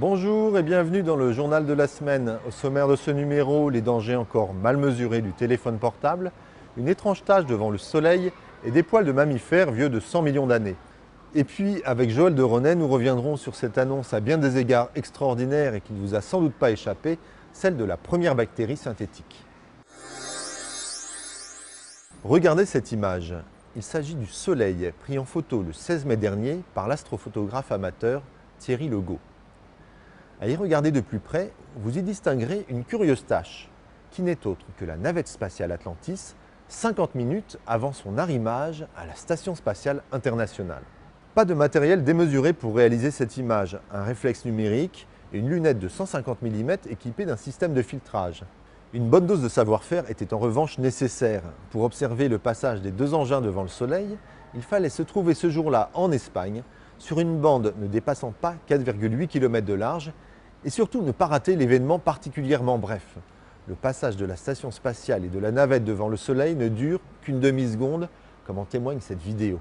Bonjour et bienvenue dans le journal de la semaine. Au sommaire de ce numéro, les dangers encore mal mesurés du téléphone portable, une étrange tache devant le soleil et des poils de mammifères vieux de 100 millions d'années. Et puis, avec Joël de Renet, nous reviendrons sur cette annonce à bien des égards extraordinaire et qui ne vous a sans doute pas échappé, celle de la première bactérie synthétique. Regardez cette image. Il s'agit du soleil pris en photo le 16 mai dernier par l'astrophotographe amateur Thierry Legault. À y regarder de plus près, vous y distinguerez une curieuse tache, qui n'est autre que la navette spatiale Atlantis, 50 minutes avant son arrimage à la Station spatiale internationale. Pas de matériel démesuré pour réaliser cette image, un réflexe numérique et une lunette de 150 mm équipée d'un système de filtrage. Une bonne dose de savoir-faire était en revanche nécessaire. Pour observer le passage des deux engins devant le Soleil, il fallait se trouver ce jour-là en Espagne, sur une bande ne dépassant pas 4,8 km de large, et surtout ne pas rater l'événement particulièrement bref. Le passage de la station spatiale et de la navette devant le Soleil ne dure qu'une demi-seconde, comme en témoigne cette vidéo.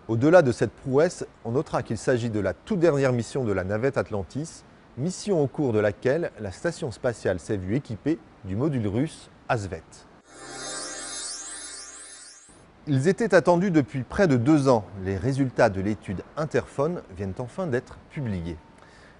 Au-delà de cette prouesse, on notera qu'il s'agit de la toute dernière mission de la navette Atlantis, mission au cours de laquelle la station spatiale s'est vue équipée du module russe Asvet. Ils étaient attendus depuis près de 2 ans. Les résultats de l'étude Interphone viennent enfin d'être publiés.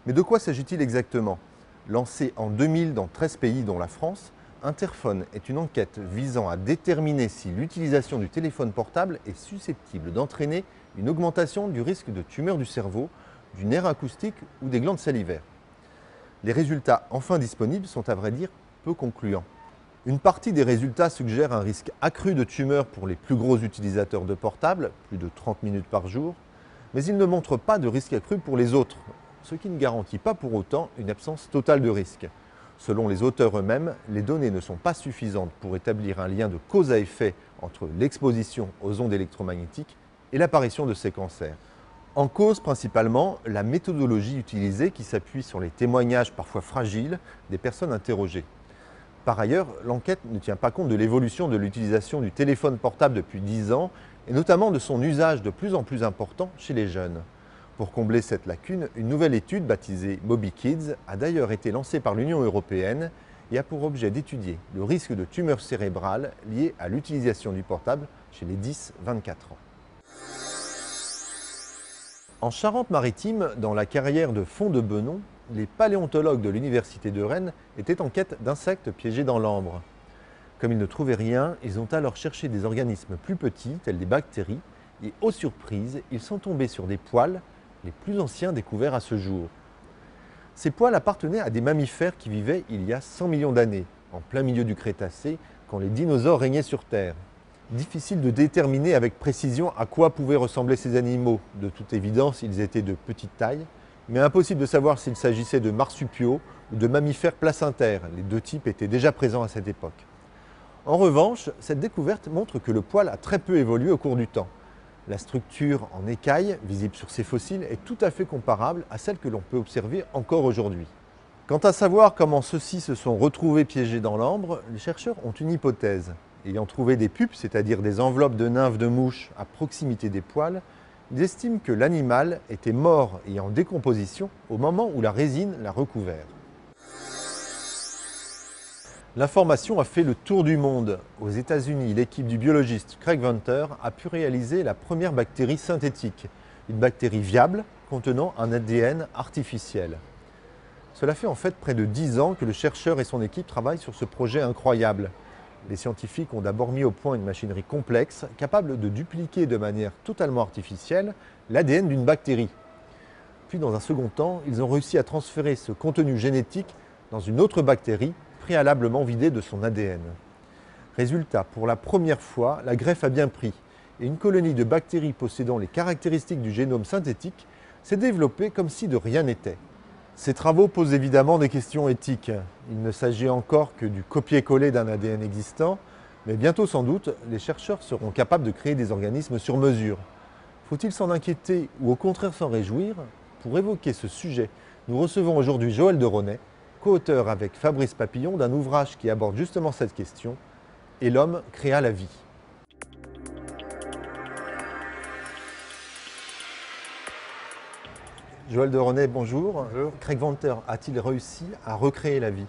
Mais de quoi s'agit-il exactement? Lancée en 2000 dans 13 pays dont la France, Interphone est une enquête visant à déterminer si l'utilisation du téléphone portable est susceptible d'entraîner une augmentation du risque de tumeur du cerveau, du nerf acoustique ou des glandes salivaires. Les résultats enfin disponibles sont à vrai dire peu concluants. Une partie des résultats suggère un risque accru de tumeur pour les plus gros utilisateurs de portables, plus de 30 minutes par jour, mais ils ne montrent pas de risque accru pour les autres, ce qui ne garantit pas pour autant une absence totale de risque. Selon les auteurs eux-mêmes, les données ne sont pas suffisantes pour établir un lien de cause à effet entre l'exposition aux ondes électromagnétiques et l'apparition de ces cancers. En cause principalement la méthodologie utilisée qui s'appuie sur les témoignages parfois fragiles des personnes interrogées. Par ailleurs, l'enquête ne tient pas compte de l'évolution de l'utilisation du téléphone portable depuis 10 ans et notamment de son usage de plus en plus important chez les jeunes. Pour combler cette lacune, une nouvelle étude baptisée MobiKids a d'ailleurs été lancée par l'Union européenne et a pour objet d'étudier le risque de tumeur cérébrale lié à l'utilisation du portable chez les 10-24 ans. En Charente-Maritime, dans la carrière de Font-de-Benon, les paléontologues de l'Université de Rennes étaient en quête d'insectes piégés dans l'ambre. Comme ils ne trouvaient rien, ils ont alors cherché des organismes plus petits, tels des bactéries, et aux surprises, ils sont tombés sur des poils, les plus anciens découverts à ce jour. Ces poils appartenaient à des mammifères qui vivaient il y a 100 millions d'années, en plein milieu du Crétacé, quand les dinosaures régnaient sur Terre. Difficile de déterminer avec précision à quoi pouvaient ressembler ces animaux. De toute évidence, ils étaient de petite taille, mais impossible de savoir s'il s'agissait de marsupiaux ou de mammifères placentaires. Les deux types étaient déjà présents à cette époque. En revanche, cette découverte montre que le poil a très peu évolué au cours du temps. La structure en écaille, visible sur ces fossiles, est tout à fait comparable à celle que l'on peut observer encore aujourd'hui. Quant à savoir comment ceux-ci se sont retrouvés piégés dans l'ambre, les chercheurs ont une hypothèse. Ayant trouvé des pupes, c'est-à-dire des enveloppes de nymphes de mouches à proximité des poils, ils estiment que l'animal était mort et en décomposition au moment où la résine l'a recouvert. L'information a fait le tour du monde. Aux États-Unis, l'équipe du biologiste Craig Venter a pu réaliser la première bactérie synthétique, une bactérie viable contenant un ADN artificiel. Cela fait en fait près de 10 ans que le chercheur et son équipe travaillent sur ce projet incroyable. Les scientifiques ont d'abord mis au point une machinerie complexe capable de dupliquer de manière totalement artificielle l'ADN d'une bactérie. Puis dans un second temps, ils ont réussi à transférer ce contenu génétique dans une autre bactérie préalablement vidée de son ADN. Résultat, pour la première fois, la greffe a bien pris et une colonie de bactéries possédant les caractéristiques du génome synthétique s'est développée comme si de rien n'était. Ces travaux posent évidemment des questions éthiques. Il ne s'agit encore que du copier-coller d'un ADN existant, mais bientôt sans doute, les chercheurs seront capables de créer des organismes sur mesure. Faut-il s'en inquiéter ou au contraire s'en réjouir? Pour évoquer ce sujet, nous recevons aujourd'hui Joël de Renet, co-auteur avec Fabrice Papillon d'un ouvrage qui aborde justement cette question « Et l'homme créa la vie ». Joël de René, bonjour. Bonjour. Craig Venter a-t-il réussi à recréer la vie?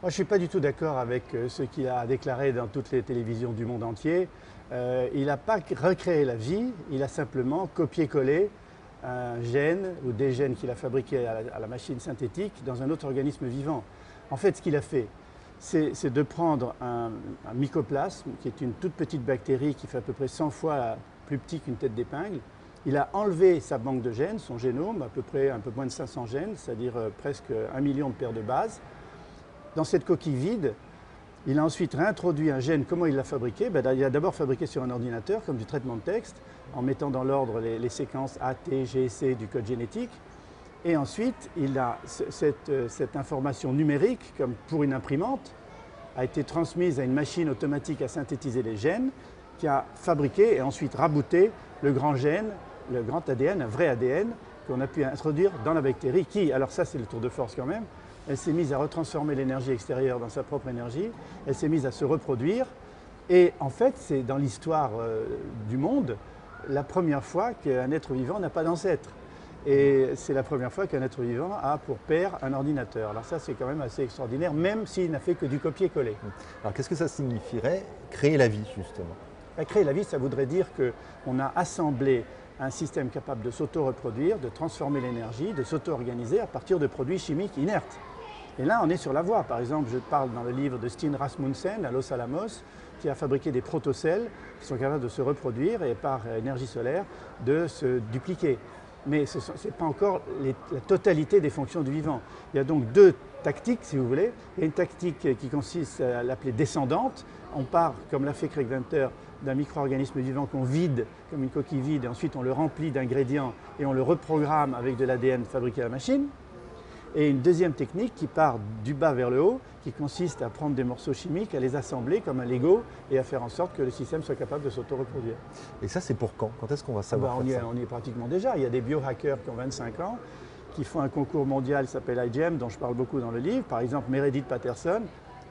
Moi, je ne suis pas du tout d'accord avec ce qu'il a déclaré dans toutes les télévisions du monde entier. Il n'a pas recréé la vie, il a simplement copié-collé un gène ou des gènes qu'il a fabriqués à la machine synthétique dans un autre organisme vivant. En fait, ce qu'il a fait, c'est de prendre un mycoplasme, qui est une toute petite bactérie qui fait à peu près 100 fois plus petit qu'une tête d'épingle. Il a enlevé sa banque de gènes, son génome, à peu près un peu moins de 500 gènes, c'est-à-dire presque 1 million de paires de bases. Dans cette coquille vide, il a ensuite réintroduit un gène. Comment il l'a fabriqué? Il a d'abord fabriqué sur un ordinateur, comme du traitement de texte, en mettant dans l'ordre les séquences A, T, G, C du code génétique. Et ensuite, il a cette information numérique, comme pour une imprimante, a été transmise à une machine automatique à synthétiser les gènes, qui a fabriqué et ensuite rabooté le grand gène, le grand ADN, un vrai ADN, qu'on a pu introduire dans la bactérie, qui, alors ça c'est le tour de force quand même, elle s'est mise à retransformer l'énergie extérieure dans sa propre énergie, elle s'est mise à se reproduire, et en fait c'est dans l'histoire du monde la première fois qu'un être vivant n'a pas d'ancêtre. Et c'est la première fois qu'un être vivant a pour père un ordinateur. Alors ça c'est quand même assez extraordinaire, même s'il n'a fait que du copier-coller. Alors qu'est-ce que ça signifierait, créer la vie justement? Créer la vie, ça voudrait dire qu'on a assemblé un système capable de s'auto-reproduire, de transformer l'énergie, de s'auto-organiser à partir de produits chimiques inertes. Et là, on est sur la voie. Par exemple, je parle dans le livre de Steen Rasmussen à Los Alamos, qui a fabriqué des protocelles qui sont capables de se reproduire et par énergie solaire de se dupliquer. Mais ce n'est pas encore la totalité des fonctions du vivant. Il y a donc deux tactiques, si vous voulez. Il y a une tactique qui consiste à l'appeler descendante. On part, comme l'a fait Craig Venter, d'un micro-organisme vivant qu'on vide comme une coquille vide et ensuite on le remplit d'ingrédients et on le reprogramme avec de l'ADN fabriqué à la machine. Et une deuxième technique qui part du bas vers le haut, qui consiste à prendre des morceaux chimiques, à les assembler comme un Lego et à faire en sorte que le système soit capable de s'auto-reproduire. Et ça c'est pour quand? Quand est-ce qu'on va savoir faire ça? On y est pratiquement déjà. Il y a des biohackers qui ont 25 ans, qui font un concours mondial qui s'appelle iGEM, dont je parle beaucoup dans le livre. Par exemple, Meredith Patterson,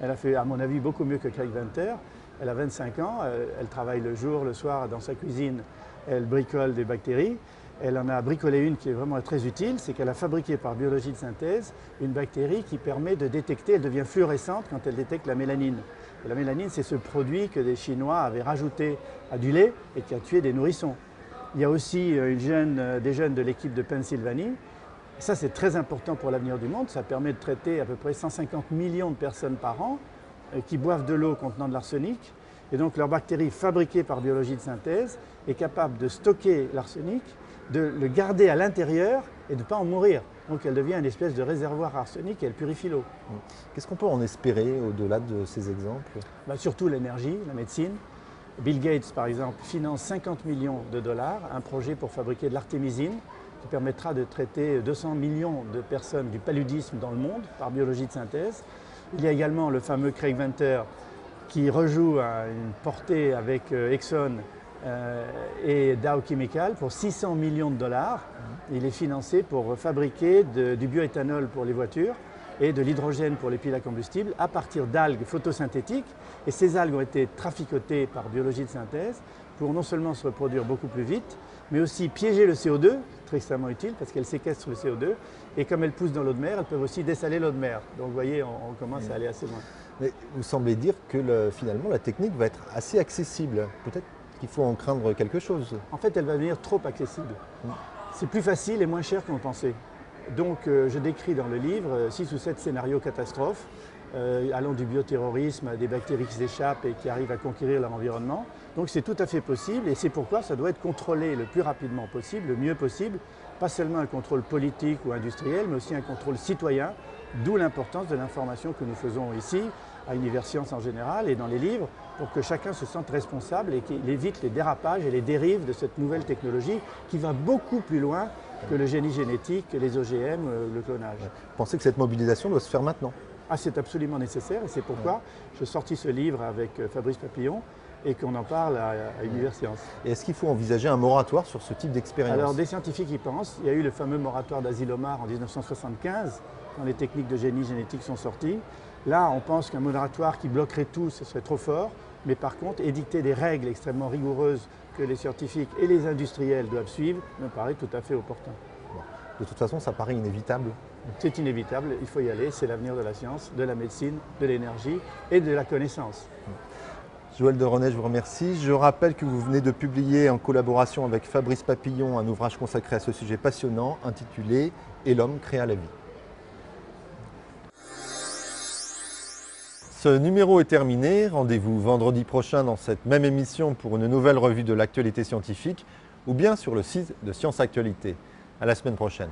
elle a fait à mon avis beaucoup mieux que Craig Venter. Elle a 25 ans, elle travaille le jour, le soir dans sa cuisine, elle bricole des bactéries. Elle en a bricolé une qui est vraiment très utile, c'est qu'elle a fabriqué par biologie de synthèse une bactérie qui permet de détecter, elle devient fluorescente quand elle détecte la mélanine. Et la mélanine, c'est ce produit que des Chinois avaient rajouté à du lait et qui a tué des nourrissons. Il y a aussi des jeunes de l'équipe de Pennsylvanie. Ça, c'est très important pour l'avenir du monde. Ça permet de traiter à peu près 150 millions de personnes par an qui boivent de l'eau contenant de l'arsenic. Et donc leur bactérie fabriquée par biologie de synthèse est capable de stocker l'arsenic, de le garder à l'intérieur et de ne pas en mourir. Donc elle devient une espèce de réservoir arsenic et elle purifie l'eau. Qu'est-ce qu'on peut en espérer au-delà de ces exemples? Surtout l'énergie, la médecine. Bill Gates, par exemple, finance 50 millions de dollars un projet pour fabriquer de l'artémisine qui permettra de traiter 200 millions de personnes du paludisme dans le monde par biologie de synthèse. Il y a également le fameux Craig Venter qui rejoue à une portée avec Exxon et Dow Chemical pour 600 millions de dollars. Il est financé pour fabriquer du bioéthanol pour les voitures et de l'hydrogène pour les piles à combustible à partir d'algues photosynthétiques. Et ces algues ont été traficotées par biologie de synthèse pour non seulement se reproduire beaucoup plus vite, mais aussi piéger le CO2, très extrêmement utile parce qu'elles séquestrent le CO2. Et comme elles poussent dans l'eau de mer, elles peuvent aussi dessaler l'eau de mer. Donc vous voyez, on commence à aller assez loin. Mais vous semblez dire que finalement la technique va être assez accessible. Peut-être qu'il faut en craindre quelque chose. En fait, elle va devenir trop accessible. C'est plus facile et moins cher qu'on pensait. Donc je décris dans le livre 6 ou 7 scénarios catastrophes, allant du bioterrorisme à des bactéries qui s'échappent et qui arrivent à conquérir leur environnement. Donc c'est tout à fait possible et c'est pourquoi ça doit être contrôlé le plus rapidement possible, le mieux possible. Pas seulement un contrôle politique ou industriel, mais aussi un contrôle citoyen, d'où l'importance de l'information que nous faisons ici, à Universcience en général et dans les livres, pour que chacun se sente responsable et qu'il évite les dérapages et les dérives de cette nouvelle technologie qui va beaucoup plus loin que le génie génétique, les OGM, le clonage. Vous pensez que cette mobilisation doit se faire maintenant? C'est absolument nécessaire et c'est pourquoi je sortis ce livre avec Fabrice Papillon et qu'on en parle à Universcience. Et est-ce qu'il faut envisager un moratoire sur ce type d'expérience? Alors des scientifiques y pensent. Il y a eu le fameux moratoire d'Asilomar en 1975, quand les techniques de génie génétique sont sorties. Là, on pense qu'un moratoire qui bloquerait tout, ce serait trop fort. Mais par contre, édicter des règles extrêmement rigoureuses que les scientifiques et les industriels doivent suivre me paraît tout à fait opportun. De toute façon, ça paraît inévitable. C'est inévitable, il faut y aller, c'est l'avenir de la science, de la médecine, de l'énergie et de la connaissance. Joël de René, je vous remercie. Je rappelle que vous venez de publier en collaboration avec Fabrice Papillon un ouvrage consacré à ce sujet passionnant intitulé « Et l'homme créa la vie ». Ce numéro est terminé. Rendez-vous vendredi prochain dans cette même émission pour une nouvelle revue de l'actualité scientifique ou bien sur le site de Science Actualité. À la semaine prochaine.